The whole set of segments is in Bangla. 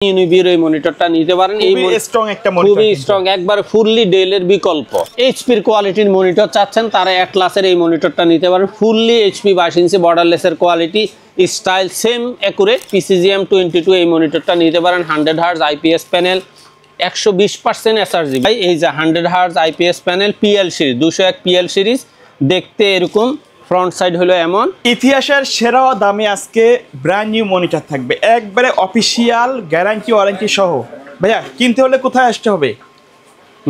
ইউনিবির এই মনিটরটা নিতে পারেন। এই স্ট্রং একটা মনিটর, খুবই স্ট্রং, একবার ফুললি ডেলের বিকল্প। এইচপির কোয়ালিটির মনিটর চাচ্ছেন তারা অ্যাটলাসের এই মনিটরটা নিতে পারেন। ফুললি এইচপি 22 ইঞ্চি বর্ডারলেসের quality, style same accurate. PCGM 22 এই মনিটরটা নিতে পারেন। 100 হার্জ আইপিএস প্যানেল, 120% এসআরজি। ভাই এই যে 100 hertz IPS panel, PL series 201 PL series, দেখতে এরকম, ফ্রন্ট সাইড হলো এমন। ইতিহাসের সেরা দামে আজকে ব্র্যান্ড নিউ মনিটর থাকবে, একবারে অফিসিয়াল গ্যারান্টি ওয়ারেন্টি সহ। ভাইয়া কিনতে হলে কোথায় আসতে হবে?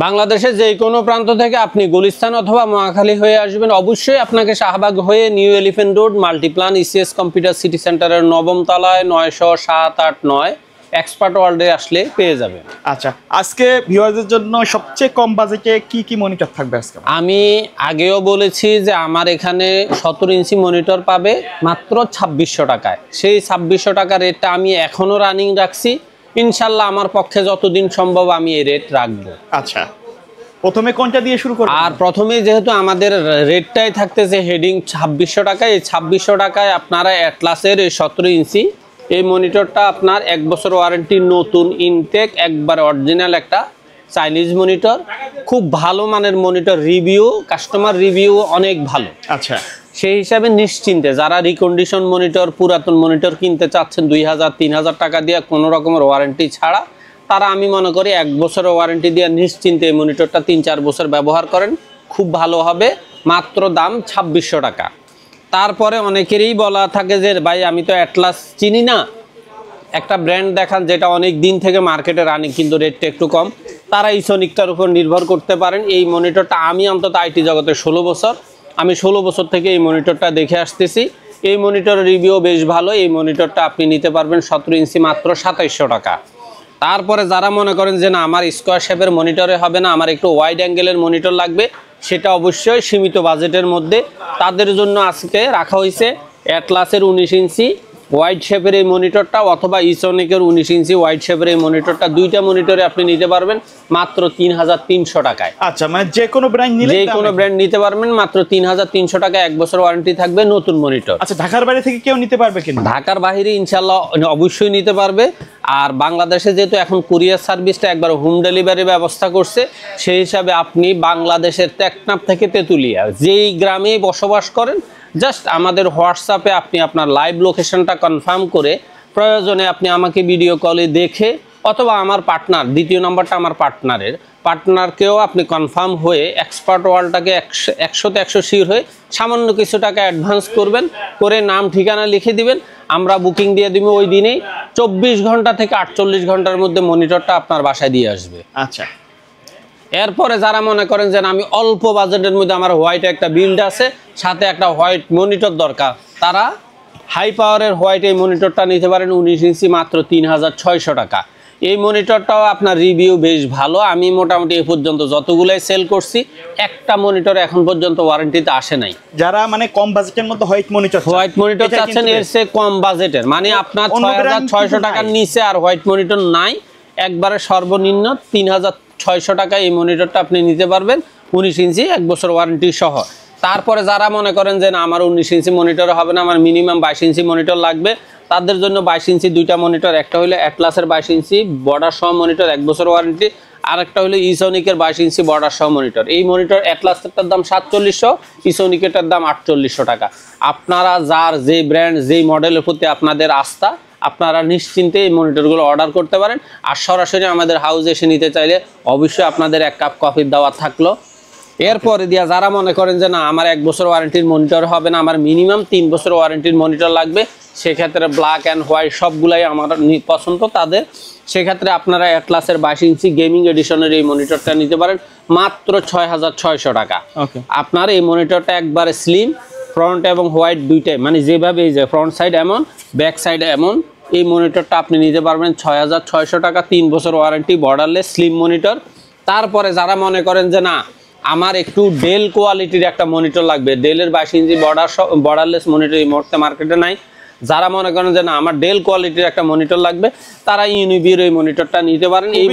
বাংলাদেশের যে কোনো প্রান্ত থেকে আপনি গুলিস্তান অথবা মহাখালী হয়ে আসবেন। অবশ্যই আপনাকে শাহবাগ হয়ে new elephant road Multiplan ECS computer city সেন্টারের 9ম তলায় 90789 এক্সপার্ট ওয়ার্ল্ডে আসলে পেয়ে যাবেন। আচ্ছা, আজকে ভিউয়ারদের জন্য সবচেয়ে কম বাজেটে কি কি মনিটর থাকবে আজকে? আমি আগেও বলেছি যে আমার এখানে 17 ইঞ্চি মনিটর পাবে মাত্র 2600 টাকায়। সেই 2600 টাকা রেটটা আমি এখনো রানিং রাখছি। ইনশাল্লাহ আমার পক্ষে যতদিন সম্ভব আমি এই রেট রাখবো। আচ্ছা, প্রথমে কোনটা দিয়ে শুরু করব? আর প্রথমে যেহেতু আমাদের রেটটাই থাকতেছে হেডিং 2600 টাকায়, এই 2600 টাকায় আপনারা অ্যাটলাসের এই 17 ইঞ্চি এই মনিটরটা আপনার 1 বছর ওয়ারেন্টি, নতুন ইনটেক, একবার অরিজিনাল একটা চাইনিজ মনিটর, খুব ভালো মানের মনিটর, রিভিউ কাস্টমার রিভিউ অনেক ভালো। আচ্ছা, সেই হিসাবে নিশ্চিন্তে যারা রিকন্ডিশন মনিটর, পুরাতন মনিটর কিনতে চাচ্ছেন 2000-3000 টাকা দিয়ে কোনো রকমের ওয়ারেন্টি ছাড়া, তারা আমি মনে করি 1 বছরের ওয়ারেন্টি দিয়ে নিশ্চিন্তে এই মনিটরটা 3-4 বছর ব্যবহার করেন, খুব ভালো হবে। মাত্র দাম 2600 টাকা। তারপরে অনেকেরই বলা থাকে যে ভাই আমি তো অ্যাটলাস চিনি না, একটা ব্র্যান্ড দেখান যেটা অনেক দিন থেকে মার্কেটে রানিং কিন্তু রেটটা একটু কম। তারা ইসোনিকটার উপর নির্ভর করতে পারেন। এই মনিটরটা আমি অন্তত আইটি জগতে 16 বছর, আমি 16 বছর থেকে এই মনিটরটা দেখে আসতেছি। এই মনিটরের রিভিউ বেশ ভালো। এই মনিটরটা আপনি নিতে পারবেন 17 ইঞ্চি মাত্র 2700 টাকা। তারপরে যারা মনে করেন যে না আমার স্কোয়ার শেপের মনিটরে হবে না, আমার একটু ওয়াইড অ্যাঙ্গেলের মনিটর লাগবে, সেটা অবশ্যই সীমিত বাজেটের মধ্যে তাদের জন্য আজকে রাখা হয়েছে অ্যাটলাসের 19 ইঞ্চি ওয়াইড শেপের এই মনিটরটা, অথবা ইসোনিকের 19 ইঞ্চি ওয়াইড শেপের এই মনিটরটা। দুইটা মনিটরে আপনি নিতে পারবেন মাত্র 3300 টাকায়। আচ্ছা, মানে যে কোনো ব্র্যান্ড নিলে, যে কোনো ব্র্যান্ড নিতে পারবেন মাত্র 3300 টাকায়, 1 বছর ওয়ারেন্টি থাকবে, নতুন মনিটর। আচ্ছা, ঢাকার বাইরে থেকে কেউ নিতে পারবে কিনা? ঢাকার বাইরে ইনশাল্লাহ অবশ্যই নিতে পারবে। আর বাংলাদেশে যেহেতু এখন কুরিয়ার সার্ভিসটা একবার হোম ডেলিভারি ব্যবস্থা করছে, সেই হিসাবে আপনি বাংলাদেশের টেকনাফ থেকে তেঁতুলিয়া যেই গ্রামেই বসবাস করেন, জাস্ট আমাদের হোয়াটসঅ্যাপে আপনি আপনার লাইভ লোকেশনটা কনফার্ম করে, প্রয়োজনে আপনি আমাকে ভিডিও কলে দেখে, অথবা আমার পার্টনার, দ্বিতীয় নাম্বারটা আমার পার্টনারকেও আপনি কনফার্ম হয়ে এক্সপার্ট ওয়ার্ল্ডটাকে 100তে 100 শিওর হয়ে সামান্য কিছু টাকা অ্যাডভান্স করবেন, করে নাম ঠিকানা লিখে দিবেন, আমরা বুকিং দিয়ে দিব। ওই দিনেই 24 ঘন্টা থেকে 48 ঘন্টার মধ্যে মনিটরটা আপনার বাসায় দিয়ে আসবে। আচ্ছা, এরপরে যারা মনে করেন যে আমি অল্প বাজেটের মধ্যে আমার হোয়াইট একটা বিল্ড আছে, সাথে একটা হোয়াইট মনিটর দরকার, তারা হাই পাওয়ারের হোয়াইট এই মনিটরটা নিতে পারেন 19 ইঞ্চি মাত্র 3600 টাকা। এই মনিটরটাও আপনার রিভিউ বেশ ভালো। আমি মোটামুটি এ পর্যন্ত যতগুলাই সেল করছি, একটা মনিটর এখন পর্যন্ত ওয়ারেন্টিতে আসে নাই। যারা মানে কম বাজেটের মধ্যে হোয়াইট মনিটর চাচ্ছেন, এর চেয়ে কম বাজেটের, মানে আপনার 6600 টাকার নিচে আর হোয়াইট মনিটর নাই, একবারে সর্বনিম্ন 3600 টাকা এই মনিটরটা আপনি নিতে পারবেন 19 ইঞ্চি 1 বছর ওয়ারেন্টি সহ। তারপরে যারা মনে করেন যে না আমার 19 ইঞ্চি মনিটর হবে না, আমার মিনিমাম 22 ইঞ্চি মনিটর লাগবে, তাদের জন্য 22 ইঞ্চি দুইটা মনিটর, একটা হলো অ্যাটলাসের 22 ইঞ্চি বর্ডার সহ মনিটর 1 বছর ওয়ারেন্টি, আর একটা হলো ইসোনিকের 22 ইঞ্চি বর্ডার সহ মনিটর। এই মনিটর অ্যাটলাসেরটার দাম 4700, ইসোনিকেরটার দাম 4800 টাকা। আপনারা যার যে ব্র্যান্ড, যেই মডেলের প্রতি আপনাদের আস্থা, আপনারা নিশ্চিন্তে এই মনিটরগুলো অর্ডার করতে পারেন। আর সরাসরি আমাদের হাউসে এসে নিতে চাইলে অবশ্যই আপনাদের 1 কাপ কফির দাওয়াত থাকলো। এরপরে দিয়া যারা মনে করেন যে না আমার 1 বছর ওয়ারেন্টির মনিটর হবে না, আমার মিনিমাম 3 বছর ওয়ারেন্টির মনিটর লাগবে, সেক্ষেত্রে ব্ল্যাক অ্যান্ড হোয়াইট সবগুলাই আমার পছন্দ তাদের, সেক্ষেত্রে আপনারা অ্যাটলাসের 22 ইঞ্চি গেমিং এডিশনের এই মনিটরটা নিতে পারেন মাত্র 6600 টাকা। আপনার এই মনিটরটা একবারে স্লিম, ফ্রন্ট এবং হোয়াইট দুইটাই, মানে যেভাবে এই যে ফ্রন্ট সাইড এমন, ব্যাক সাইড এমন, এই মনিটরটা আপনি নিতে পারবেন 6600 টাকা, 3 বছর ওয়ারেন্টি, বর্ডারলেস স্লিম মনিটর। তারপরে যারা মনে করেন যে না আমার একটু ডেল কোয়ালিটির একটা মনিটর লাগবে, ডেলের 22 ইঞ্চি বর্ডারলেস মনিটর এই মুহূর্তে মার্কেটে নাই, যারা মনে করেন যে না আমার ডেল কোয়ালিটির একটা মনিটর লাগবে, তারা ইউনিবির এই মনিটরটা নিতে পারেন। এই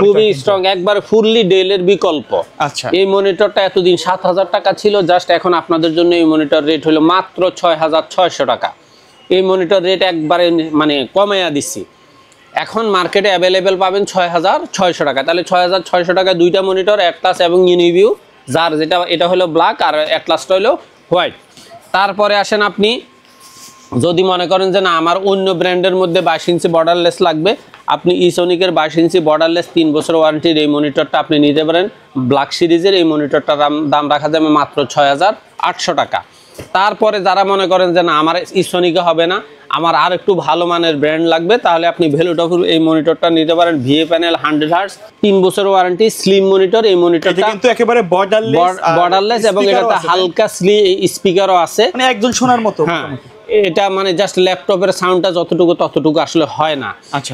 খুবই স্ট্রং, একবার ফুললি ডেলের বিকল্প। আচ্ছা, এই মনিটরটা এতদিন 7000 টাকা ছিল, জাস্ট এখন আপনাদের জন্য এই মনিটর রেট হলো মাত্র 6600 টাকা। এই মনিটর রেট একবারে মানে কমাইয়া দিচ্ছি। এখন মার্কেটে অ্যাভেলেবেল পাবেন 6600 টাকা। তাহলে 6600 টাকায় দুইটা মনিটর, অ্যাটলাস এবং ইউনিভিউ, যার যেটা এটা হলো ব্ল্যাক আর অ্যাটলাসটা হলো হোয়াইট। তারপরে আসেন আপনি যদি মনে করেন যে না আমার অন্য ব্র্যান্ডের মধ্যে 22 ইঞ্চি বর্ডারলেস লাগবে, আপনি ইসোনিকের 22 ইঞ্চি বর্ডারলেস 3 বছর ওয়ারেন্টির এই মনিটরটা আপনি নিতে পারেন। ব্ল্যাক সিরিজের এই মনিটরটার দাম রাখা যাবে মাত্র 6800 টাকা। তারপরে যারা মনে করেন যে না আমার ইসোনিকে হবে না, আমার আর একটু ভালো মানের ব্র্যান্ড লাগবে, তাহলে আপনি ভ্যালুটফুল এই মনিটরটা নিতে পারেন। ভিএ প্যানেল 100 হার্টজ 3 বছর ওয়ারেন্টি স্লিম মনিটর। এই মনিটরটা কিন্তু একেবারে বর্ডারলেস এবং এটাতে হালকা স্পিকারও আছে, মানে একজন শোনার মতো। হ্যাঁ, এটা মানে জাস্ট ল্যাপটপের সাউন্ডটা ততটুকু আসলে হয় না।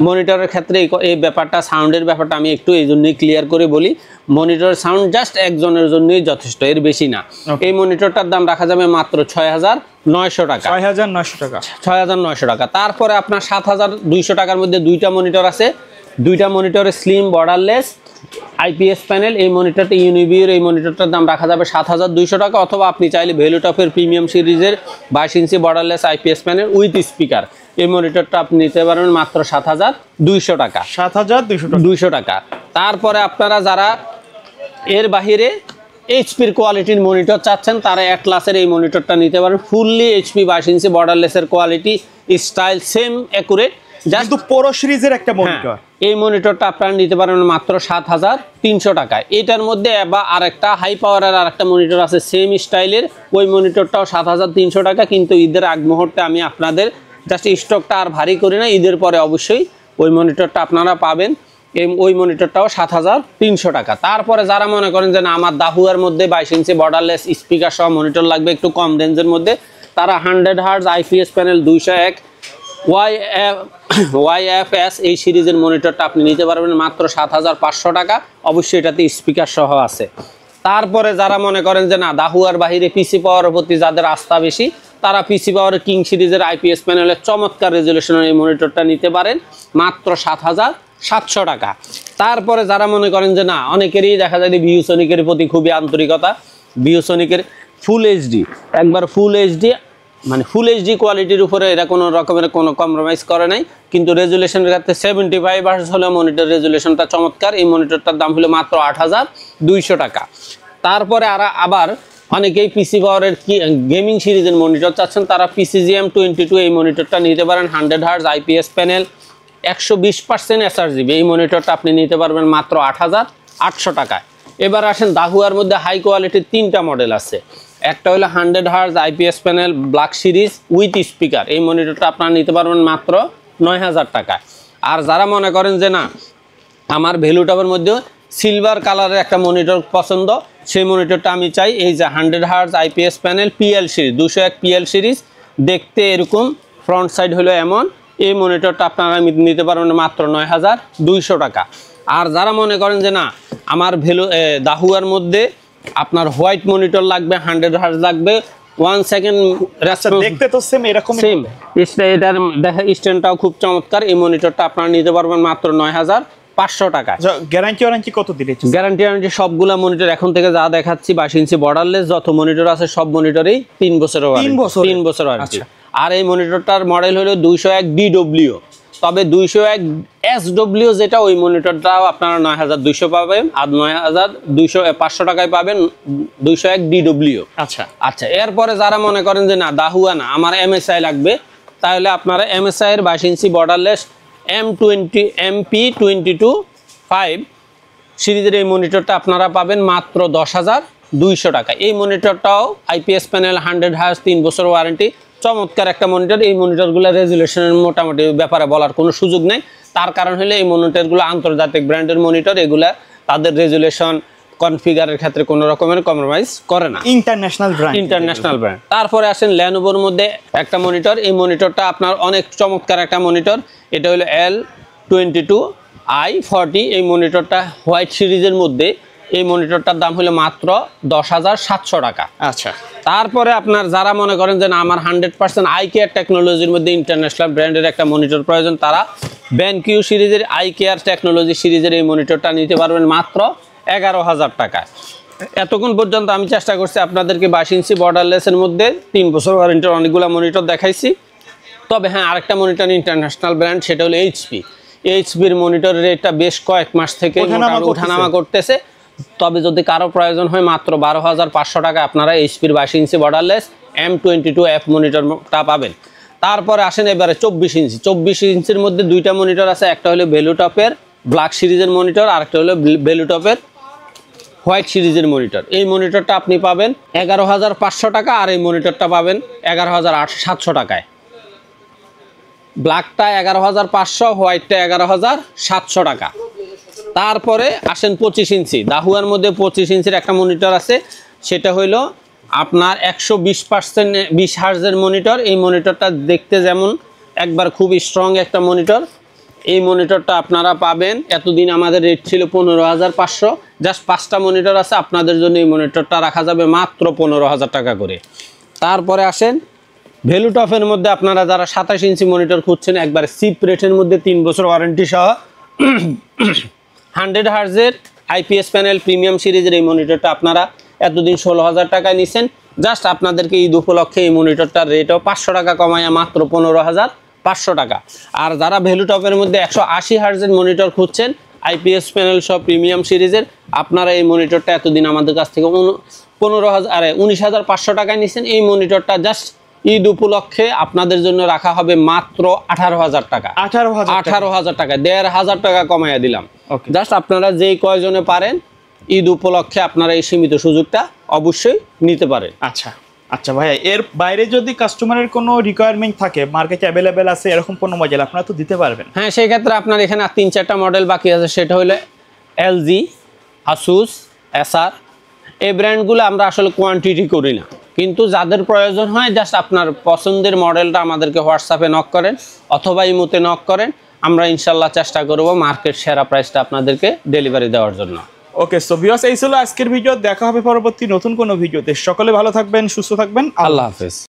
মনিটরের ক্ষেত্রে এই ব্যাপারটা, সাউন্ডের ব্যাপারটা আমি একটু এই জন্যই ক্লিয়ার করে বলি, মনিটরের সাউন্ড জাস্ট একজনের জন্যই যথেষ্ট, এর বেশি না। এই মনিটরটার দাম রাখা যাবে মাত্র 6900 টাকা। 6900 টাকা, 6900 টাকা। তারপরে আপনার 7200 টাকার মধ্যে দুইটা মনিটর আছে, দুইটা মনিটরে স্লিম বর্ডারলেস আইপিএস প্যানেল। এই মনিটরটা ইউনিভিউর এই মনিটরটার দাম রাখা যাবে 7200 টাকা, অথবা আপনি চাইলে ভ্যালুটপের প্রিমিয়াম সিরিজের 22 inch borderless IPS panel with speaker এই মনিটরটা আপনি নিতে পারবেন মাত্র 7200 টাকা। 7200 টাকা। তারপরে আপনারা যারা এর বাহিরে এইচপির কোয়ালিটির মনিটর চাচ্ছেন, তারা অ্যাটলাসের এই মনিটরটা নিতে পারেন। ফুললি এইচপি 22 ইঞ্চি বর্ডারলেসের quality, style same accurate, just pro সিরিজের একটা মনিটর। এই মনিটরটা আপনারা নিতে পারেন মাত্র 7300 টাকায়। এটার মধ্যে বা আরেকটা হাই পাওয়ারের আরেকটা মনিটর আছে সেম স্টাইলের, ওই মনিটরটাও 7300 টাকা। কিন্তু ঈদের আগ মুহূর্তে আমি আপনাদের জাস্ট স্টকটা আর ভারী করি না, ঈদের পরে অবশ্যই ওই মনিটরটা আপনারা পাবেন। ওই মনিটরটাও 7300 টাকা। তারপরে যারা মনে করেন যে না আমার দাহুয়ার মধ্যে 22 ইঞ্চি বর্ডারলেস স্পিকার সহ মনিটর লাগবে একটু কম রেঞ্জের মধ্যে, তারা 100 হার্টজ আইপিএস প্যানেল 201 YFS এই সিরিজের মনিটরটা আপনি নিতে পারবেন মাত্র 7500 টাকা। অবশ্যই এটাতে স্পিকার সহ আছে। তারপরে যারা মনে করেন যে না দাহুয়ার বাহিরে পিসি পাওয়ারের প্রতি যাদের আস্থা বেশি, তারা পিসি পাওয়ারের কিং সিরিজের আইপিএস প্যানেলের চমৎকার রেজুলেশনের এই মনিটরটা নিতে পারেন মাত্র 7700 টাকা। তারপরে যারা মনে করেন যে না অনেকেরই দেখা যায় ভিউসনিকের প্রতি খুবই আন্তরিকতা, ভিউসনিকের ফুল এইচডি, একবার ফুল এইচডি মানে ফুল এইচডি কোয়ালিটির উপরে এরা কোনো রকমের কোনো কম্প্রোমাইজ করে নাই, কিন্তু রেজুলেশনের ক্ষেত্রে 75 হার্টজ হলে মনিটর রেজুলেশনটা চমৎকার। এই মনিটরটার দাম হলো মাত্র 8200 টাকা। তারপরে আবার অনেকেই পিসি পাওয়ারের গেমিং সিরিজের মনিটর চাচ্ছেন, তারা PCGM 22 এই মনিটরটা নিতে পারেন। 100 হার্টজ আইপিএস প্যানেল 120% এসআরজিবি এই মনিটরটা আপনি নিতে পারবেন মাত্র 8800 টাকায়। এবার আসেন দাহুয়ার মধ্যে হাই কোয়ালিটির 3টা মডেল আছে। একটা হলো 100 hertz IPS panel black series with speaker, এই মনিটরটা আপনারা নিতে পারবেন মাত্র 9000 টাকায়। আর যারা মনে করেন যে না আমার ভ্যালুটপের মধ্যে সিলভার কালারের একটা মনিটর পছন্দ, সেই মনিটরটা আমি চাই, এই যে 100 hertz IPS panel PL series 201 PL series, দেখতে এরকম, ফ্রন্ট সাইড হলো এমন, এই মনিটরটা আপনারা নিতে পারবেন মাত্র 9200 টাকা। আর যারা মনে করেন যে না আমার দাহুয়ার মধ্যে আপনার হোয়াইট মনিটর লাগবে, 100 হার্টজ লাগবে, 1 সেকেন্ড দেখতে তো সেম এরকম সেম, এটার দেখা স্ট্যান্ডটাও খুব চমৎকার, এই মনিটরটা আপনারা নিতে পারবেন মাত্র 9500 টাকা। গ্যারান্টি কত দিয়েছে? গ্যারান্টি সবগুলা মনিটর এখন থেকে যা দেখাচ্ছি 22 ইঞ্চি বর্ডারলেস যত মনিটর আছে সব মনিটরেই 3 বছরের ওয়ারেন্টি। 3 বছর ওয়ারেন্টি। আর এই মনিটরটার মডেল হলো 201 DW, তবে 201 SW যেটা ওই মনিটরটাও আপনারা 9200 পাবেন, আর 500 টাকায় পাবেন 201 DW। আচ্ছা এরপরে যারা মনে করেন যে না দাহুয়া না আমার MSI লাগবে, তাহলে আপনারা MSI এর 22 ইঞ্চি বর্ডারলেস MP225 সিরিজের এই মনিটরটা আপনারা পাবেন মাত্র 10200 টাকা। এই মনিটরটাও আইপিএস প্যানেল 100 হার্টজ 3 বছর ওয়ারেন্টি, চমৎকার একটা মনিটর। এই মনিটরগুলো রেজুলেশনের মোটামুটি ব্যাপারে বলার কোনো সুযোগ নেই, তার কারণ হলে এই মনিটরগুলো আন্তর্জাতিক ব্র্যান্ডের মনিটর, এগুলা তাদের রেজুলেশন কনফিগারের ক্ষেত্রে কোনো রকমের কম্প্রোমাইজ করে না, ইন্টারন্যাশনাল ব্র্যান্ড। তারপরে আসেন ল্যানোভোর মধ্যে একটা মনিটর, এই মনিটরটা আপনার অনেক চমৎকার একটা মনিটর, এটা হলো L22i40 এই মনিটরটা হোয়াইট সিরিজের মধ্যে, এই মনিটরটার দাম হলো মাত্র 10700 টাকা। আচ্ছা তারপরে আপনার যারা মনে করেন যে না আমার 100% আইকেয়ার টেকনোলজির মধ্যে ইন্টারন্যাশনাল ব্র্যান্ডের একটা মনিটর প্রয়োজন, তারা BenQ সিরিজের আইকেয়ার টেকনোলজি সিরিজের এই মনিটরটা নিতে পারবেন মাত্র 11000 টাকায়। এতক্ষণ পর্যন্ত আমি চেষ্টা করছি আপনাদেরকে 22 ইঞ্চি বর্ডারলেসের মধ্যে 3 বছর ওয়ারেন্টির অনেকগুলো মনিটর দেখাইছি। তবে হ্যাঁ আরেকটা মনিটর ইন্টারন্যাশনাল ব্র্যান্ড, সেটা হলো HP। এইচপির মনিটরের রেটটা বেশ কয়েক মাস থেকে ওঠানামা করতেছে। তবে যদি কারো প্রয়োজন হয় মাত্র 12,500 টাকা আপনারা এইচপির 22 ইঞ্চি বর্ডারলেস M22F মনিটরটা পাবেন। তারপরে আসেন এবারে 24 ইঞ্চি। 24 ইঞ্চির মধ্যে দুইটা মনিটর আছে, একটা হলো ভ্যালুটপের ব্ল্যাক সিরিজের মনিটর, আরেকটা হলো ভ্যালুটপের হোয়াইট সিরিজের মনিটর। এই মনিটরটা আপনি পাবেন 11,500 টাকা, আর এই মনিটরটা পাবেন 11,700 টাকায়। ব্ল্যাকটা 11,500, হোয়াইটটা 11,700 টাকা। তারপরে আসেন 25 ইঞ্চি। দাহুয়ার মধ্যে 25 ইঞ্চির একটা মনিটর আছে, সেটা হইলো আপনার 120 হার্জের মনিটর। এই মনিটরটা দেখতে যেমন একবার খুব স্ট্রং একটা মনিটর। এই মনিটরটা আপনারা পাবেন, এতদিন আমাদের রেট ছিল 15,500, জাস্ট 5টা মনিটর আছে, আপনাদের জন্য এই মনিটরটা রাখা যাবে মাত্র 15,000 টাকা করে। তারপরে আসেন ভ্যালুটপের মধ্যে আপনারা যারা 27 ইঞ্চি মনিটর খুঁজছেন, একবার চিপ রেটের মধ্যে 3 বছর ওয়ারেন্টি সহ 100 হার্জের আইপিএস প্যানেল প্রিমিয়াম সিরিজের এই মনিটরটা আপনারা এতদিন 16,000 টাকায় নিছেন। জাস্ট আপনাদেরকে ঈদ উপলক্ষে এই মনিটরটার রেটও 500 টাকা কমাইয়া মাত্র 15,500 টাকা। আর যারা ভ্যালুটপের মধ্যে 180 হার্জের মনিটর খুঁজছেন আইপিএস প্যানেল সহ প্রিমিয়াম সিরিজের, আপনারা এই মনিটরটা এতদিন আমাদের কাছ থেকে 19,500 টাকায় নিছেন। এই মনিটরটা জাস্ট ঈদ উপলক্ষে আপনাদের জন্য রাখা হবে মাত্র 18,000 টাকা। 18,000 টাকা, 1,500 টাকা কমাইয়া দিলাম। জাস্ট আপনারা যেই কয়জনে পারেন ঈদ উপলক্ষে আপনারা এই সীমিত সুযোগটা অবশ্যই নিতে পারেন। আচ্ছা আচ্ছা ভাইয়া, এর বাইরে যদি কাস্টমারের কোনো রিকোয়ারমেন্ট থাকে, মার্কেটে অ্যাভেলেবেল আছে এরকম কোনো মডেল আপনারা তো দিতে পারবেন। হ্যাঁ, সেই ক্ষেত্রে আপনার এখানে 3-4টা মডেল বাকি আছে, সেটা হলো এলজি, আসুস, এসার। এই ব্র্যান্ডগুলো আমরা আসলে কোয়ান্টিটি করি না, কিন্তু যাদের প্রয়োজন হয় জাস্ট আপনার পছন্দের মডেলটা আমাদেরকে হোয়াটসঅ্যাপে নক করেন অথবা ইমোতে নক করেন, আমরা ইনশাল্লাহ চেষ্টা করব মার্কেট সেরা প্রাইসটা আপনাদেরকে ডেলিভারি দেওয়ার জন্য। ওকে, সো ভিউয়ার্স, এই ছিল আজকের ভিডিও। দেখা হবে পরবর্তী নতুন কোনো ভিডিওতে। সকলে ভালো থাকবেন, সুস্থ থাকবেন, আল্লাহ হাফেজ।